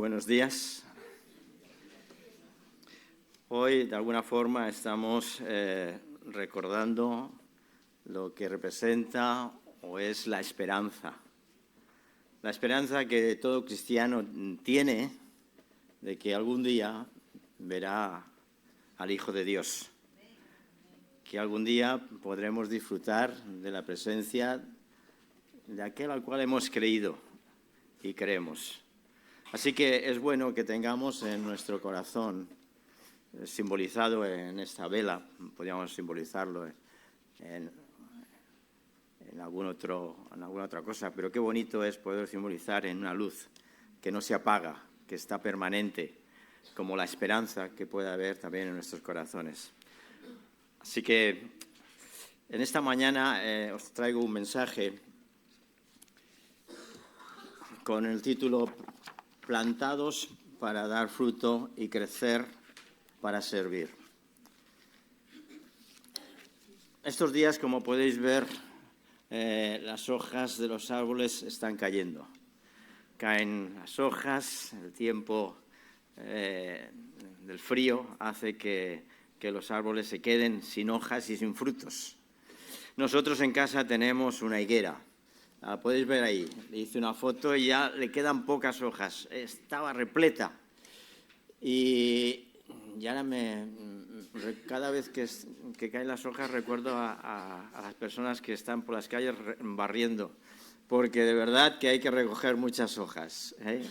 Buenos días. Hoy, de alguna forma, estamos recordando lo que representa o es la esperanza. La esperanza que todo cristiano tiene de que algún día verá al Hijo de Dios, que algún día podremos disfrutar de la presencia de aquel al cual hemos creído y creemos. Así que es bueno que tengamos en nuestro corazón, simbolizado en esta vela, podríamos simbolizarlo en alguna otra cosa, pero qué bonito es poder simbolizar en una luz que no se apaga, que está permanente, como la esperanza que puede haber también en nuestros corazones. Así que en esta mañana os traigo un mensaje con el título Plantados para dar fruto y crecer para servir. Estos días, como podéis ver, las hojas de los árboles están cayendo. Caen las hojas, el tiempo del frío hace que los árboles se queden sin hojas y sin frutos. Nosotros en casa tenemos una higuera. La podéis ver ahí. Le hice una foto y ya le quedan pocas hojas. Estaba repleta. Y ahora cada vez que caen las hojas recuerdo a las personas que están por las calles barriendo, porque de verdad que hay que recoger muchas hojas, ¿eh?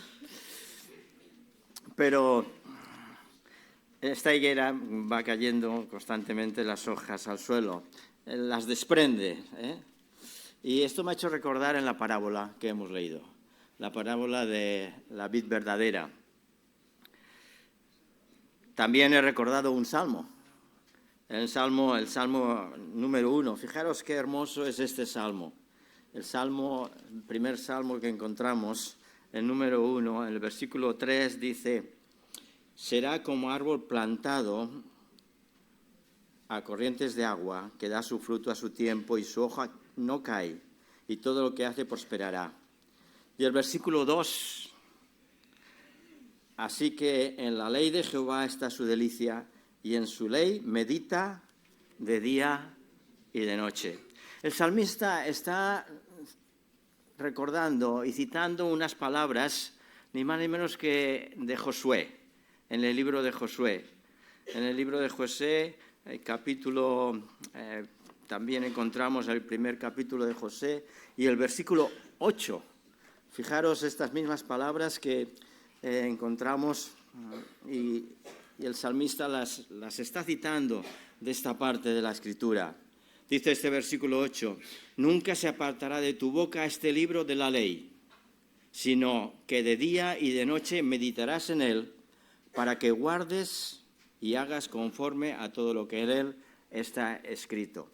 Pero esta higuera va cayendo constantemente las hojas al suelo, las desprende, ¿eh? Y esto me ha hecho recordar en la parábola que hemos leído, la parábola de la vid verdadera. También he recordado un salmo, el salmo número 1. Fijaros qué hermoso es este salmo. El primer salmo que encontramos, el número 1, en el versículo 3 dice: será como árbol plantado a corrientes de agua, que da su fruto a su tiempo y su hoja no cae, y todo lo que hace prosperará. Y el versículo 2, así que en la ley de Jehová está su delicia, y en su ley medita de día y de noche. El salmista está recordando y citando unas palabras, ni más ni menos que de Josué, en el libro de Josué. En el libro de Josué, el capítulo, también encontramos el primer capítulo de Josué y el versículo 8. Fijaros estas mismas palabras que encontramos y el salmista las está citando de esta parte de la Escritura. Dice este versículo 8: nunca se apartará de tu boca este libro de la ley, sino que de día y de noche meditarás en él, para que guardes y hagas conforme a todo lo que en él está escrito.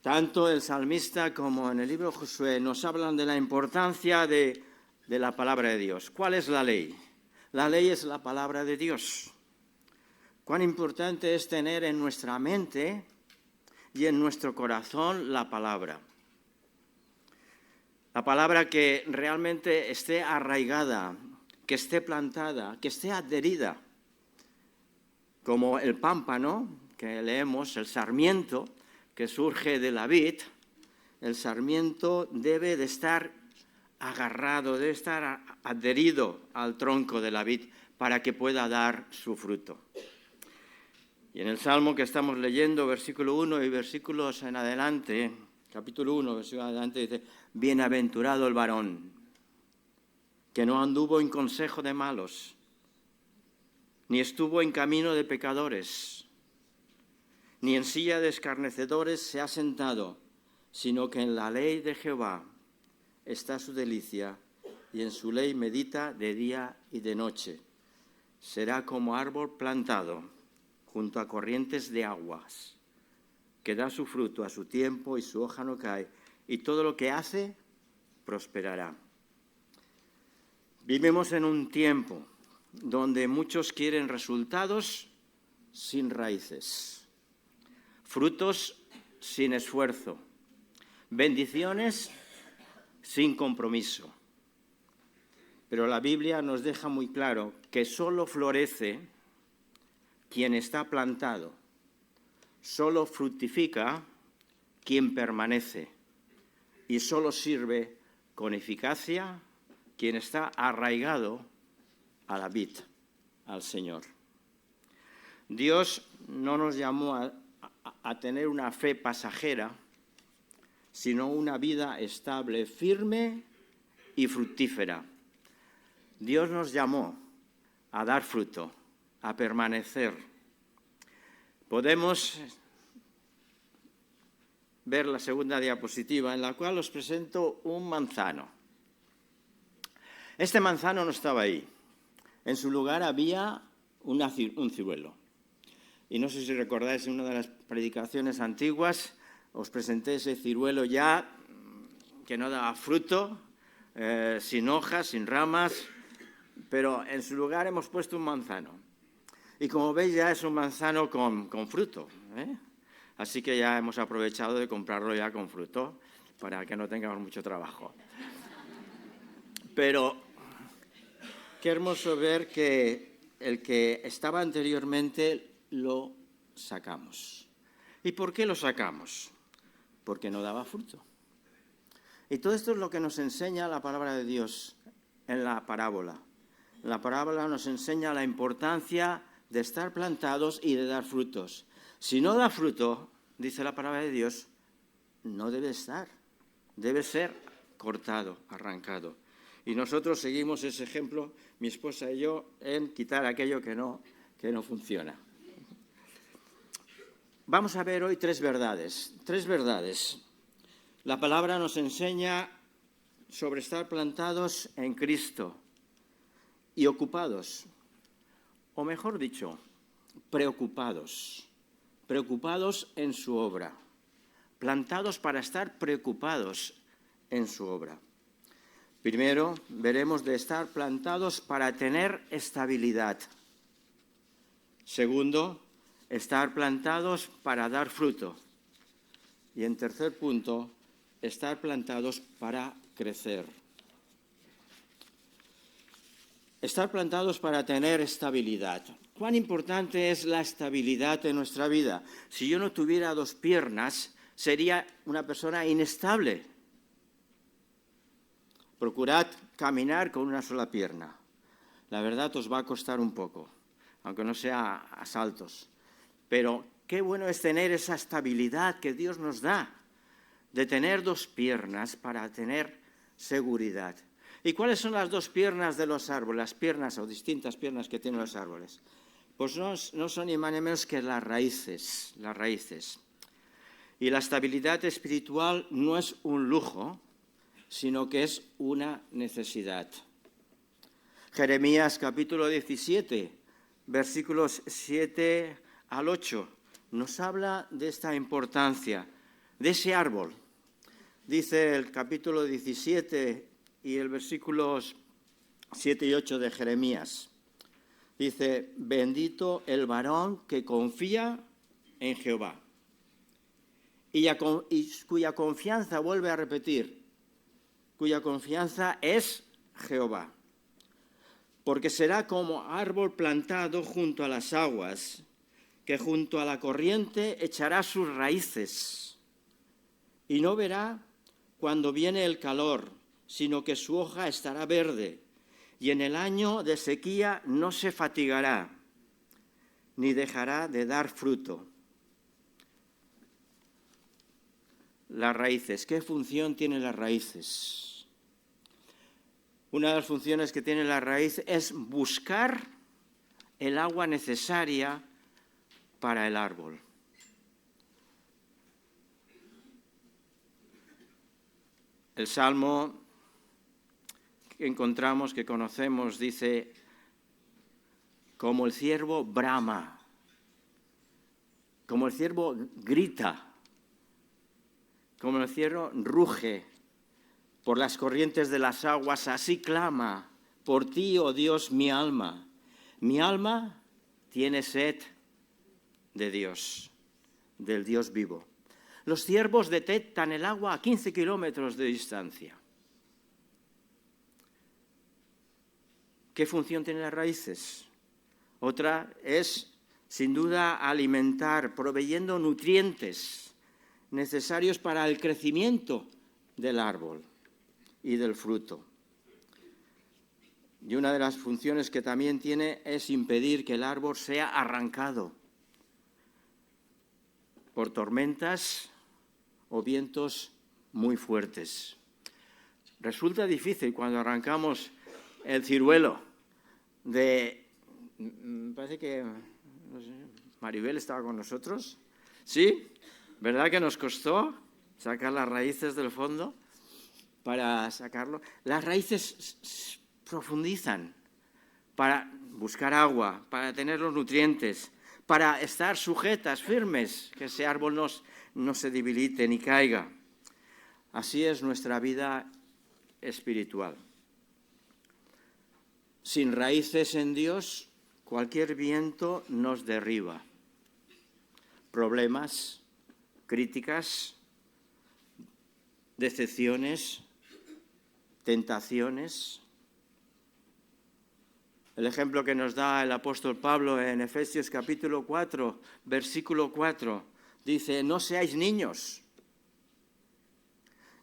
Tanto el salmista como en el libro de Josué nos hablan de la importancia de la palabra de Dios. ¿Cuál es la ley? La ley es la palabra de Dios. Cuán importante es tener en nuestra mente y en nuestro corazón la palabra. La palabra que realmente esté arraigada, que esté plantada, que esté adherida. Como el pámpano que leemos, el sarmiento que surge de la vid, el sarmiento debe de estar agarrado, debe estar adherido al tronco de la vid para que pueda dar su fruto. Y en el Salmo que estamos leyendo, versículo 1 y versículos en adelante, capítulo 1, versículo en adelante, dice: bienaventurado el varón que no anduvo en consejo de malos, ni estuvo en camino de pecadores, ni en silla de escarnecedores se ha sentado, sino que en la ley de Jehová está su delicia, y en su ley medita de día y de noche. Será como árbol plantado junto a corrientes de aguas, que da su fruto a su tiempo y su hoja no cae, y todo lo que hace prosperará. Vivimos en un tiempo donde muchos quieren resultados sin raíces, frutos sin esfuerzo, bendiciones sin compromiso. pero la Biblia nos deja muy claro que solo florece quien está plantado, solo fructifica quien permanece y solo sirve con eficacia quien está arraigado a la vid, al Señor. Dios no nos llamó a tener una fe pasajera, sino una vida estable, firme y fructífera. Dios nos llamó a dar fruto, a permanecer. Podemos ver la segunda diapositiva, en la cual os presento un manzano. Este manzano no estaba ahí. En su lugar había un ciruelo. Y no sé si recordáis, en una de las predicaciones antiguas os presenté ese ciruelo ya que no daba fruto, sin hojas, sin ramas, pero en su lugar hemos puesto un manzano. Y como veis ya es un manzano con fruto, ¿eh? Así que ya hemos aprovechado de comprarlo ya con fruto para que no tengamos mucho trabajo. Pero qué hermoso ver que el que estaba anteriormente lo sacamos. ¿Y por qué lo sacamos? Porque no daba fruto. Y todo esto es lo que nos enseña la palabra de Dios en la parábola. La parábola nos enseña la importancia de estar plantados y de dar frutos. Si no da fruto, dice la palabra de Dios, no debe estar, debe ser cortado, arrancado. Y nosotros seguimos ese ejemplo, mi esposa y yo, en quitar aquello que no funciona. Vamos a ver hoy tres verdades. La palabra nos enseña sobre estar plantados en Cristo y ocupados, o mejor dicho, preocupados en su obra, plantados para estar preocupados en su obra. Primero, veremos de estar plantados para tener estabilidad. Segundo, estar plantados para dar fruto. Y en tercer punto, estar plantados para crecer. Estar plantados para tener estabilidad. ¿Cuán importante es la estabilidad en nuestra vida? Si yo no tuviera dos piernas, sería una persona inestable. Procurad caminar con una sola pierna. La verdad os va a costar un poco, aunque no sea a saltos. Pero qué bueno es tener esa estabilidad que Dios nos da, de tener dos piernas para tener seguridad. ¿Y cuáles son las dos piernas de los árboles? Las piernas o distintas piernas que tienen los árboles. Pues no son ni más ni menos que las raíces. Y la estabilidad espiritual no es un lujo, sino que es una necesidad. Jeremías capítulo 17, versículos 7 al 8, nos habla de esta importancia, de ese árbol. Dice el capítulo 17 y el versículos 7 y 8 de Jeremías. Dice, bendito el varón que confía en Jehová y cuya confianza, vuelve a repetir, cuya confianza es Jehová. Porque será como árbol plantado junto a las aguas, que junto a la corriente echará sus raíces y no verá cuando viene el calor, sino que su hoja estará verde, y en el año de sequía no se fatigará, ni dejará de dar fruto. Las raíces. ¿Qué función tienen las raíces? Una de las funciones que tiene la raíz es buscar el agua necesaria para el árbol. El Salmo que encontramos, que conocemos, dice, como el ciervo brama, como el ciervo grita, como el ciervo ruge por las corrientes de las aguas, así clama por ti, oh Dios, mi alma. Mi alma tiene sed de Dios, del Dios vivo. Los ciervos detectan el agua a 15 kilómetros de distancia. ¿Qué función tienen las raíces? Otra es, sin duda, alimentar, proveyendo nutrientes necesarios para el crecimiento del árbol y del fruto. Y una de las funciones que también tiene es impedir que el árbol sea arrancado por tormentas o vientos muy fuertes. Resulta difícil cuando arrancamos el ciruelo me parece que no sé, Maribel estaba con nosotros, ¿sí? ¿Verdad que nos costó sacar las raíces del fondo para sacarlo? Las raíces profundizan para buscar agua, para tener los nutrientes, para estar sujetas, firmes, que ese árbol no se debilite ni caiga. Así es nuestra vida espiritual. Sin raíces en Dios, cualquier viento nos derriba. Problemas, críticas, decepciones, tentaciones. El ejemplo que nos da el apóstol Pablo en Efesios capítulo 4, versículo 4, dice: no seáis niños,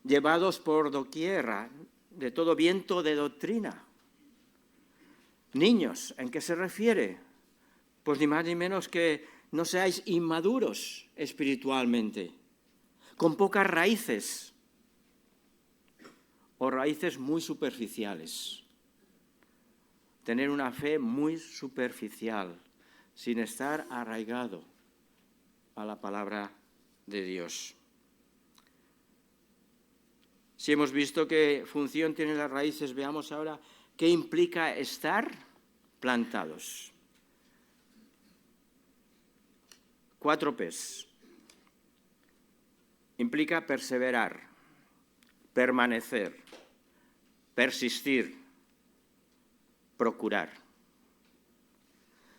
llevados por doquier de todo viento de doctrina. Niños, ¿en qué se refiere? Pues ni más ni menos que no seáis inmaduros espiritualmente, con pocas raíces o raíces muy superficiales. Tener una fe muy superficial, sin estar arraigado a la palabra de Dios. Si hemos visto qué función tienen las raíces, veamos ahora qué implica estar plantados. 4 P's. Implica perseverar, permanecer, persistir, procurar.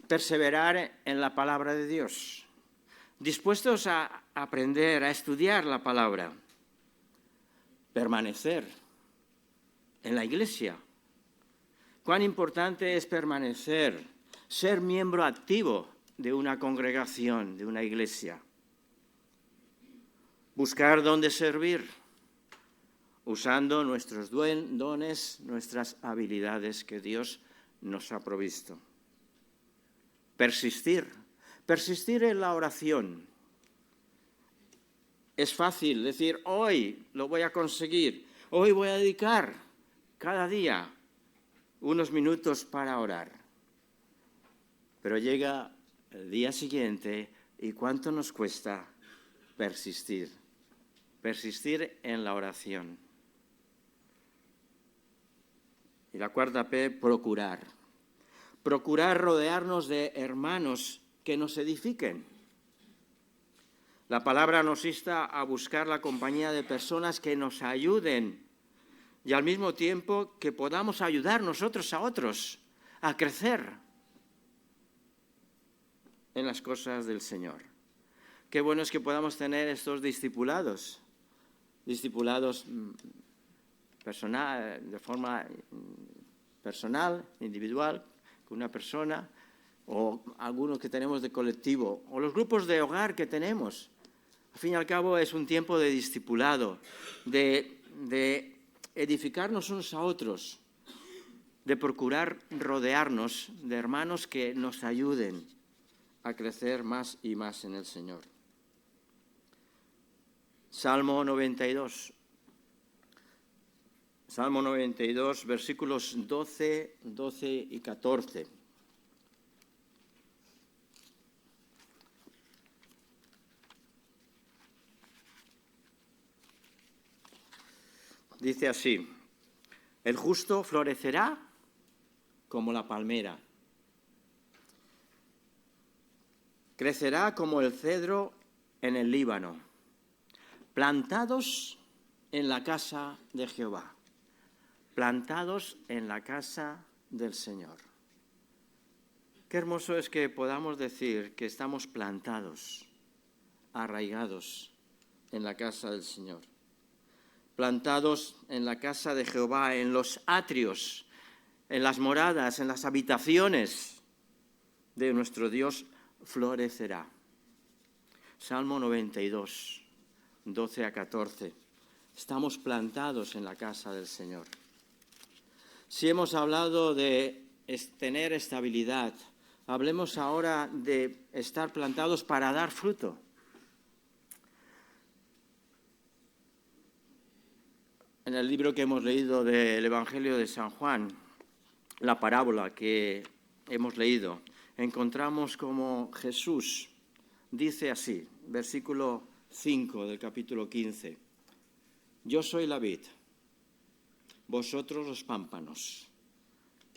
Perseverar en la palabra de Dios, dispuestos a aprender, a estudiar la palabra. Permanecer en la iglesia. Cuán importante es permanecer, ser miembro activo de una congregación, de una iglesia. Buscar dónde servir, usando nuestros dones, nuestras habilidades que Dios nos ha provisto. Persistir en la oración. Es fácil decir, hoy lo voy a conseguir, hoy voy a dedicar cada día unos minutos para orar. Pero llega el día siguiente y ¿cuánto nos cuesta persistir? Persistir en la oración. Y la 4 P, procurar. Procurar rodearnos de hermanos que nos edifiquen. La palabra nos insta a buscar la compañía de personas que nos ayuden y al mismo tiempo que podamos ayudar nosotros a otros a crecer en las cosas del Señor. Qué bueno es que podamos tener estos discipulados personal, de forma personal, individual, con una persona, o algunos que tenemos de colectivo, o los grupos de hogar que tenemos. Al fin y al cabo es un tiempo de discipulado, de edificarnos unos a otros, de procurar rodearnos de hermanos que nos ayuden a crecer más y más en el Señor. Salmo 92. Salmo 92, versículos 12 y 14. Dice así: el justo florecerá como la palmera, crecerá como el cedro en el Líbano, plantados en la casa de Jehová, plantados en la casa del Señor. Qué hermoso es que podamos decir que estamos plantados, arraigados en la casa del Señor. Plantados en la casa de Jehová, en los atrios, en las moradas, en las habitaciones de nuestro Dios florecerá. Salmo 92, 12 a 14. Estamos plantados en la casa del Señor. Si hemos hablado de tener estabilidad, hablemos ahora de estar plantados para dar fruto. En el libro que hemos leído del Evangelio de San Juan, la parábola que hemos leído, encontramos como Jesús dice así, versículo 5 del capítulo 15, yo soy la vid, vosotros los pámpanos,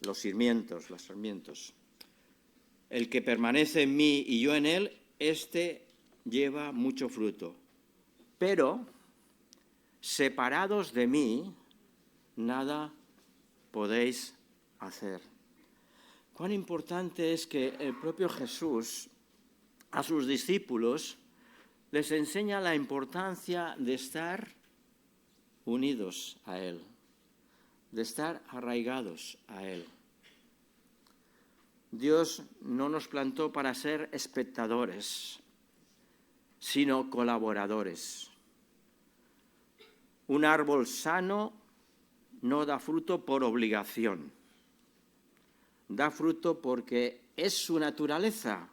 los sarmientos. El que permanece en mí y yo en él, éste lleva mucho fruto. Pero, separados de mí, nada podéis hacer. Cuán importante es que el propio Jesús a sus discípulos les enseña la importancia de estar unidos a Él, de estar arraigados a Él. Dios no nos plantó para ser espectadores, sino colaboradores. Un árbol sano no da fruto por obligación, da fruto porque es su naturaleza.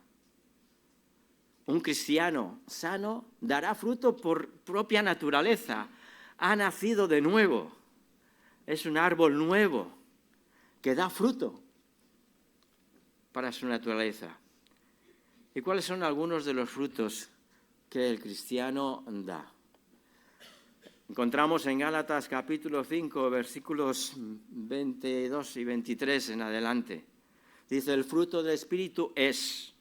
Un cristiano sano dará fruto por propia naturaleza. Ha nacido de nuevo. Es un árbol nuevo que da fruto para su naturaleza. ¿Y cuáles son algunos de los frutos que el cristiano da? Encontramos en Gálatas capítulo 5, versículos 22 y 23 en adelante. Dice, el fruto del Espíritu es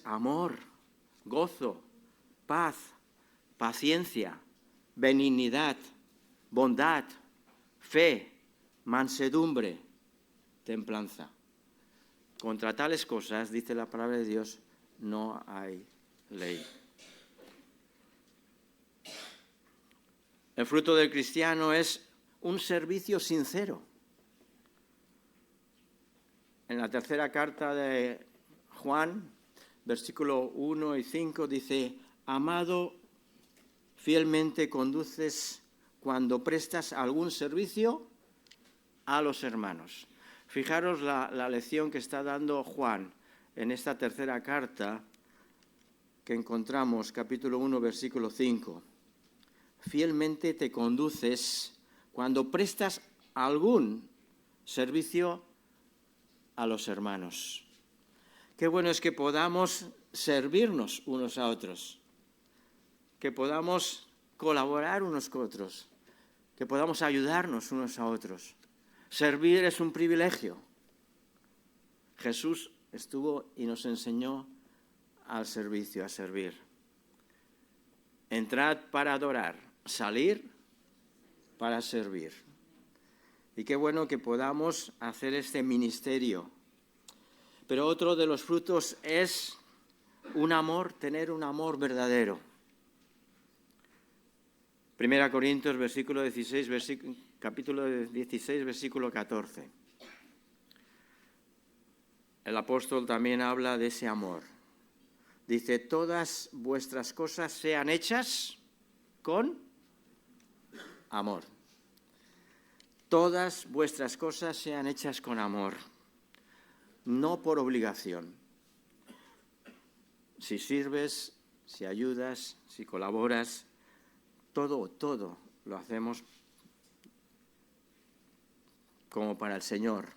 amor, gozo, paz, paciencia, benignidad, bondad, fe, mansedumbre, templanza. Contra tales cosas, dice la palabra de Dios, no hay ley. El fruto del cristiano es un servicio sincero. En la tercera carta de Juan, versículo 1 y 5, dice, amado, fielmente conduces cuando prestas algún servicio a los hermanos. Fijaros la lección que está dando Juan en esta tercera carta que encontramos, capítulo 1, versículo 5. Fielmente te conduces cuando prestas algún servicio a los hermanos. Qué bueno es que podamos servirnos unos a otros, que podamos colaborar unos con otros, que podamos ayudarnos unos a otros. Servir es un privilegio. Jesús estuvo y nos enseñó al servicio, a servir. Entrad para adorar, salir para servir. Y qué bueno que podamos hacer este ministerio. Pero otro de los frutos es un amor, tener un amor verdadero. 1 Corintios, capítulo 16, versículo 14. El apóstol también habla de ese amor. Dice, todas vuestras cosas sean hechas con amor. Todas vuestras cosas sean hechas con amor, no por obligación. Si sirves, si ayudas, si colaboras, todo lo hacemos como para el Señor,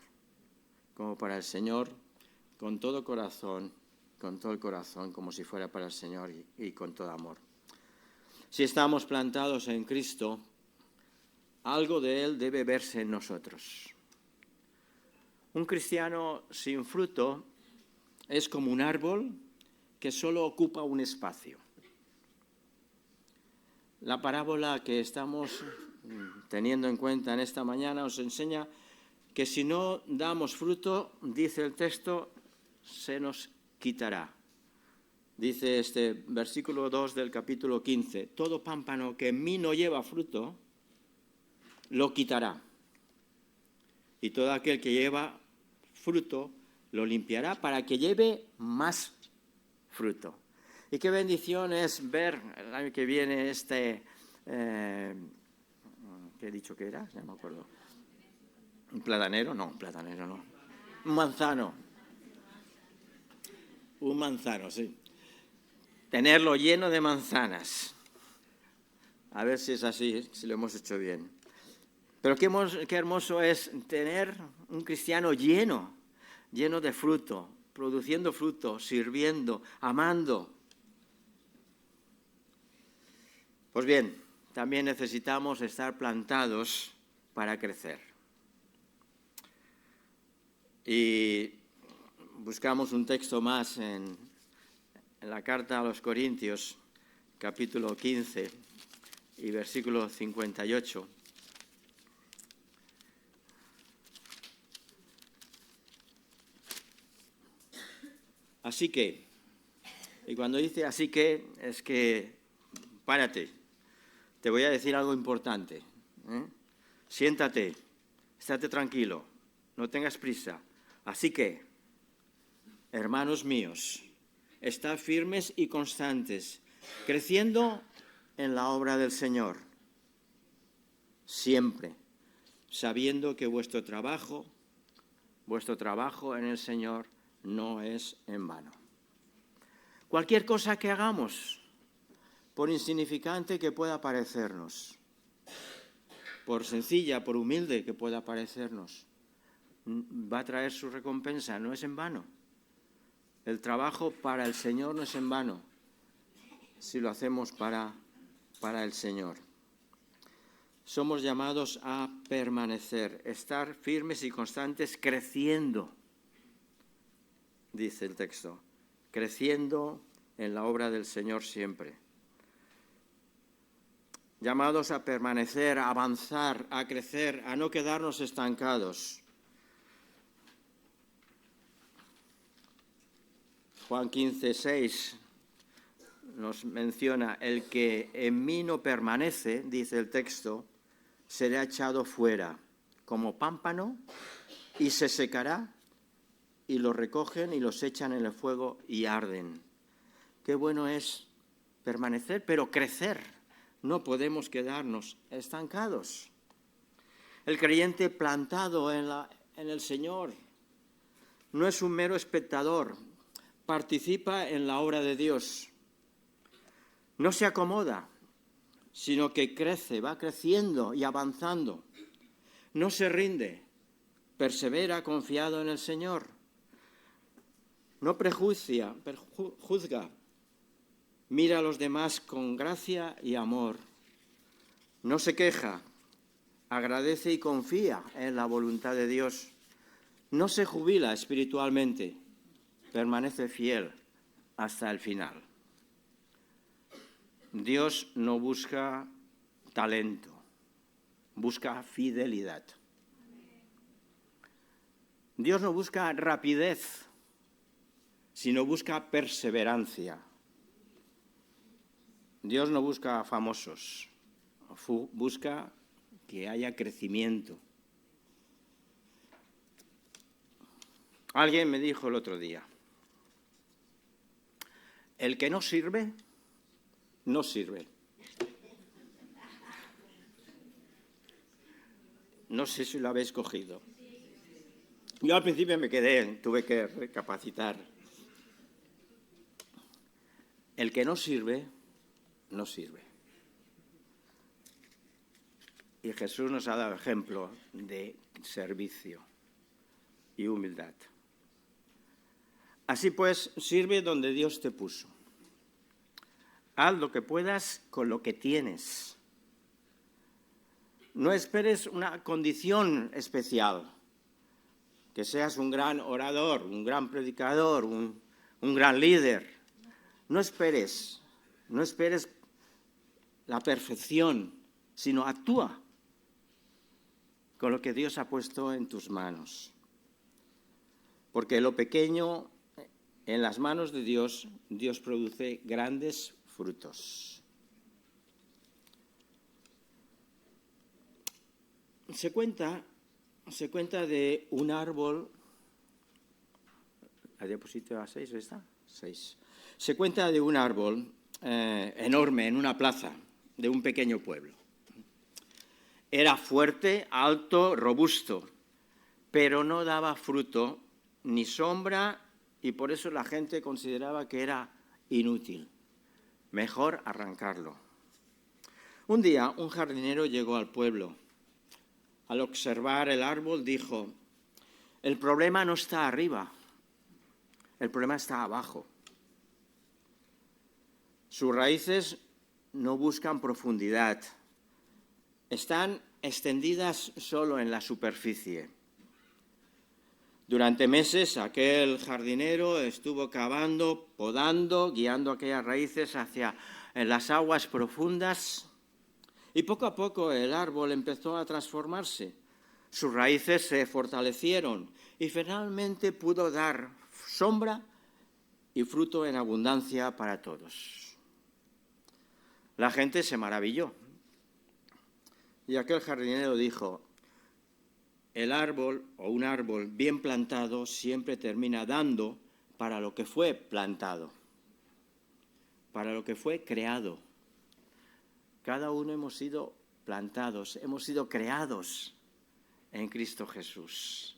con todo el corazón, como si fuera para el Señor y con todo amor. Si estamos plantados en Cristo, algo de Él debe verse en nosotros. Un cristiano sin fruto es como un árbol que solo ocupa un espacio. La parábola que estamos teniendo en cuenta en esta mañana os enseña que si no damos fruto, dice el texto, se nos quitará. Dice este versículo 2 del capítulo 15, todo pámpano que en mí no lleva fruto, lo quitará. y todo aquel que lleva fruto lo limpiará para que lleve más fruto. Y qué bendición es ver el año que viene ¿qué he dicho que era? Ya no me acuerdo. ¿Un platanero? No, un platanero no. Un manzano. Un manzano, sí. Tenerlo lleno de manzanas. A ver si es así, si lo hemos hecho bien. Pero qué hermoso es tener un cristiano lleno de fruto, produciendo fruto, sirviendo, amando. Pues bien, también necesitamos estar plantados para crecer. Y buscamos un texto más en la carta a los Corintios, capítulo 15 y versículo 58. Así que, y cuando dice así que, es que, párate, te voy a decir algo importante. Siéntate, estate tranquilo, no tengas prisa. Así que, hermanos míos, estad firmes y constantes, creciendo en la obra del Señor, siempre, sabiendo que vuestro trabajo en el Señor no es en vano. Cualquier cosa que hagamos, por insignificante que pueda parecernos, por sencilla, por humilde que pueda parecernos, va a traer su recompensa, no es en vano. El trabajo para el Señor no es en vano, si lo hacemos para el Señor. Somos llamados a permanecer, estar firmes y constantes, creciendo, dice el texto, creciendo en la obra del Señor siempre. Llamados a permanecer, a avanzar, a crecer, a no quedarnos estancados. Juan 15:6 nos menciona, el que en mí no permanece, dice el texto, será echado fuera como pámpano y se secará, y los recogen y los echan en el fuego y arden. Qué bueno es permanecer, pero crecer. No podemos quedarnos estancados. El creyente plantado en el Señor no es un mero espectador, participa en la obra de Dios. No se acomoda, sino que crece, va creciendo y avanzando. No se rinde, persevera confiado en el Señor. No juzga, mira a los demás con gracia y amor. No se queja, agradece y confía en la voluntad de Dios. No se jubila espiritualmente, permanece fiel hasta el final. Dios no busca talento, busca fidelidad. Dios no busca rapidez, sino busca perseverancia. Dios no busca famosos, busca que haya crecimiento. Alguien me dijo el otro día, el que no sirve, no sirve. No sé si lo habéis cogido. Yo al principio me quedé, tuve que recapacitar. El que no sirve, no sirve. Y Jesús nos ha dado ejemplo de servicio y humildad. Así pues, sirve donde Dios te puso. Haz lo que puedas con lo que tienes. No esperes una condición especial, que seas un gran orador, un gran predicador, un gran líder. No esperes la perfección, sino actúa con lo que Dios ha puesto en tus manos. Porque lo pequeño en las manos de Dios, Dios produce grandes frutos. Se cuenta se cuenta de un árbol. La diapositiva 6, ¿está? 6. Se cuenta de un árbol enorme en una plaza de un pequeño pueblo. Era fuerte, alto, robusto, pero no daba fruto ni sombra y por eso la gente consideraba que era inútil. Mejor arrancarlo. Un día un jardinero llegó al pueblo. Al observar el árbol dijo: el problema no está arriba, el problema está abajo. Sus raíces no buscan profundidad, están extendidas solo en la superficie. Durante meses aquel jardinero estuvo cavando, podando, guiando aquellas raíces hacia las aguas profundas. Y poco a poco el árbol empezó a transformarse. Sus raíces se fortalecieron y finalmente pudo dar sombra y fruto en abundancia para todos. La gente se maravilló. Y aquel jardinero dijo: el árbol o un árbol bien plantado siempre termina dando para lo que fue plantado, para lo que fue creado. Cada uno hemos sido plantados, hemos sido creados en Cristo Jesús.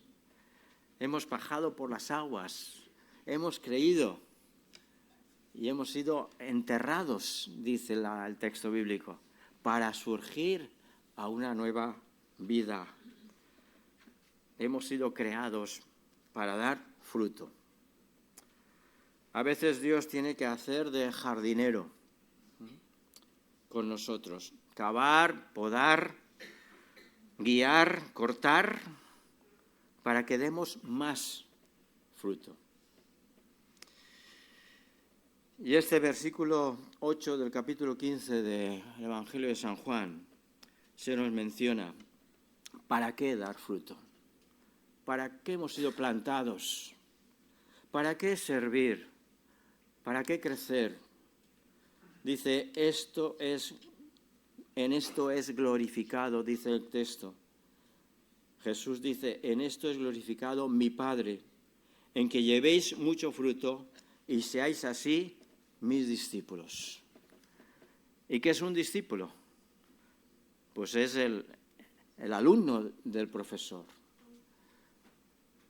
Hemos bajado por las aguas, hemos creído y hemos sido enterrados, dice el texto bíblico, para surgir a una nueva vida. Hemos sido creados para dar fruto. A veces Dios tiene que hacer de jardinero con nosotros, cavar, podar, guiar, cortar, para que demos más fruto. Y este versículo 8 del capítulo 15 del Evangelio de San Juan se nos menciona: ¿para qué dar fruto? ¿Para qué hemos sido plantados? ¿Para qué servir? ¿Para qué crecer? Dice, en esto es glorificado, dice el texto. Jesús dice, en esto es glorificado mi Padre, en que llevéis mucho fruto y seáis así mis discípulos. ¿Y qué es un discípulo? Pues es el alumno del profesor,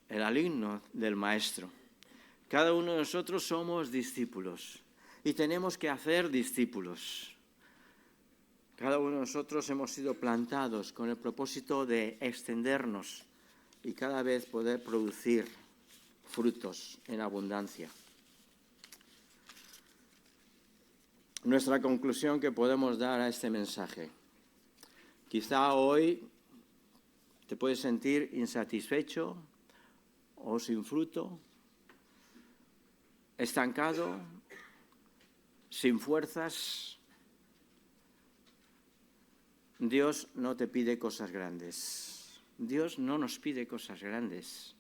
el alumno del maestro. Cada uno de nosotros somos discípulos y tenemos que hacer discípulos. Cada uno de nosotros hemos sido plantados con el propósito de extendernos y cada vez poder producir frutos en abundancia. Nuestra conclusión que podemos dar a este mensaje. Quizá hoy te puedes sentir insatisfecho o sin fruto, estancado, sin fuerzas. Dios no te pide cosas grandes. Dios no nos pide cosas grandes.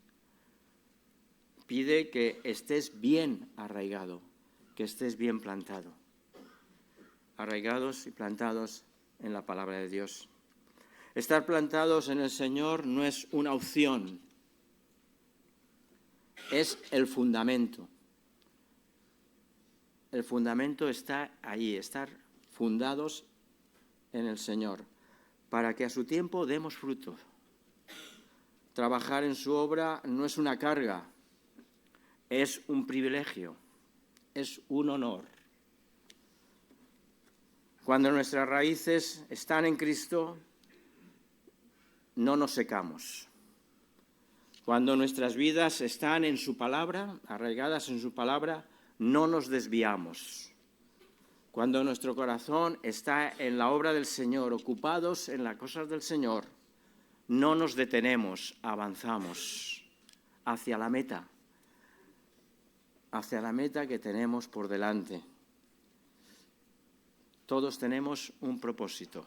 Pide que estés bien arraigado, que estés bien plantado. Arraigados y plantados en la palabra de Dios. Estar plantados en el Señor no es una opción, es el fundamento. El fundamento está ahí, estar fundados en el Señor, para que a su tiempo demos fruto. Trabajar en su obra no es una carga, es un privilegio, es un honor. Cuando nuestras raíces están en Cristo, no nos secamos. Cuando nuestras vidas están en su palabra, arraigadas en su palabra, no nos desviamos. Cuando nuestro corazón está en la obra del Señor, ocupados en las cosas del Señor, no nos detenemos, avanzamos hacia la meta que tenemos por delante. Todos tenemos un propósito,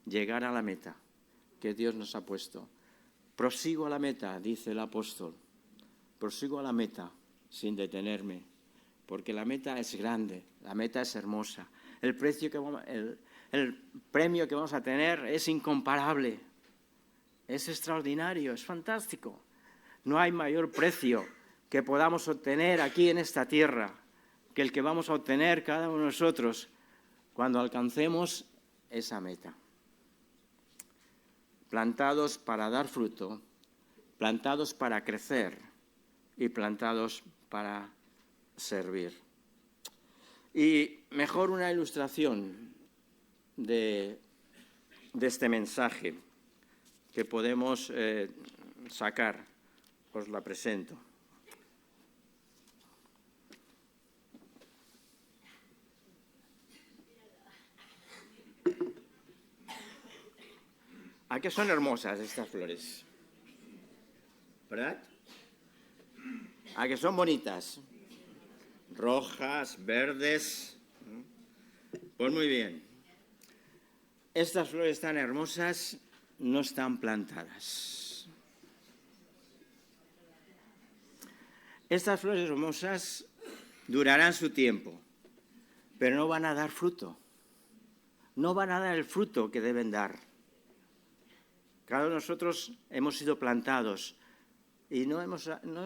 llegar a la meta que Dios nos ha puesto. Prosigo a la meta, dice el apóstol, prosigo a la meta sin detenerme, porque la meta es grande, la meta es hermosa. El premio que vamos a tener es incomparable. Es extraordinario, es fantástico. No hay mayor precio que podamos obtener aquí en esta tierra que el que vamos a obtener cada uno de nosotros cuando alcancemos esa meta. Plantados para dar fruto, plantados para crecer y plantados para servir. Y mejor una ilustración de este mensaje que podemos sacar, os la presento. ¿A qué son hermosas estas flores? ¿Verdad? ¿A qué son bonitas? Rojas, verdes. Pues muy bien. Estas flores tan hermosas no están plantadas. Estas flores hermosas durarán su tiempo, pero no van a dar fruto. No van a dar el fruto que deben dar. Cada uno de nosotros hemos sido plantados y no hemos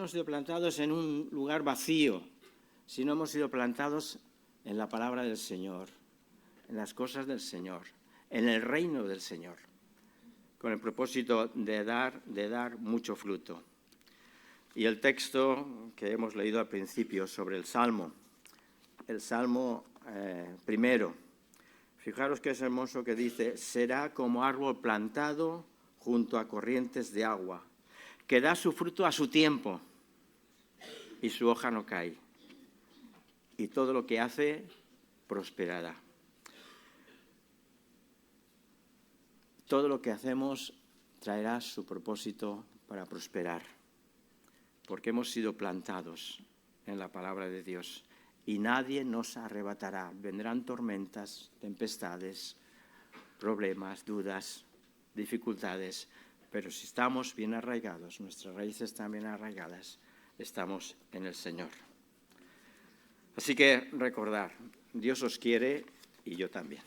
sido plantados en un lugar vacío, sino hemos sido plantados en la palabra del Señor, en las cosas del Señor, en el reino del Señor, con el propósito de dar mucho fruto. Y el texto que hemos leído al principio sobre el Salmo primero, fijaros que es hermoso que dice: será como árbol plantado junto a corrientes de agua, que da su fruto a su tiempo y su hoja no cae, y todo lo que hace prosperará. Todo lo que hacemos traerá su propósito para prosperar, porque hemos sido plantados en la palabra de Dios y nadie nos arrebatará. Vendrán tormentas, tempestades, problemas, dudas, dificultades, pero si estamos bien arraigados, nuestras raíces están bien arraigadas, estamos en el Señor. Así que recordar, Dios os quiere y yo también.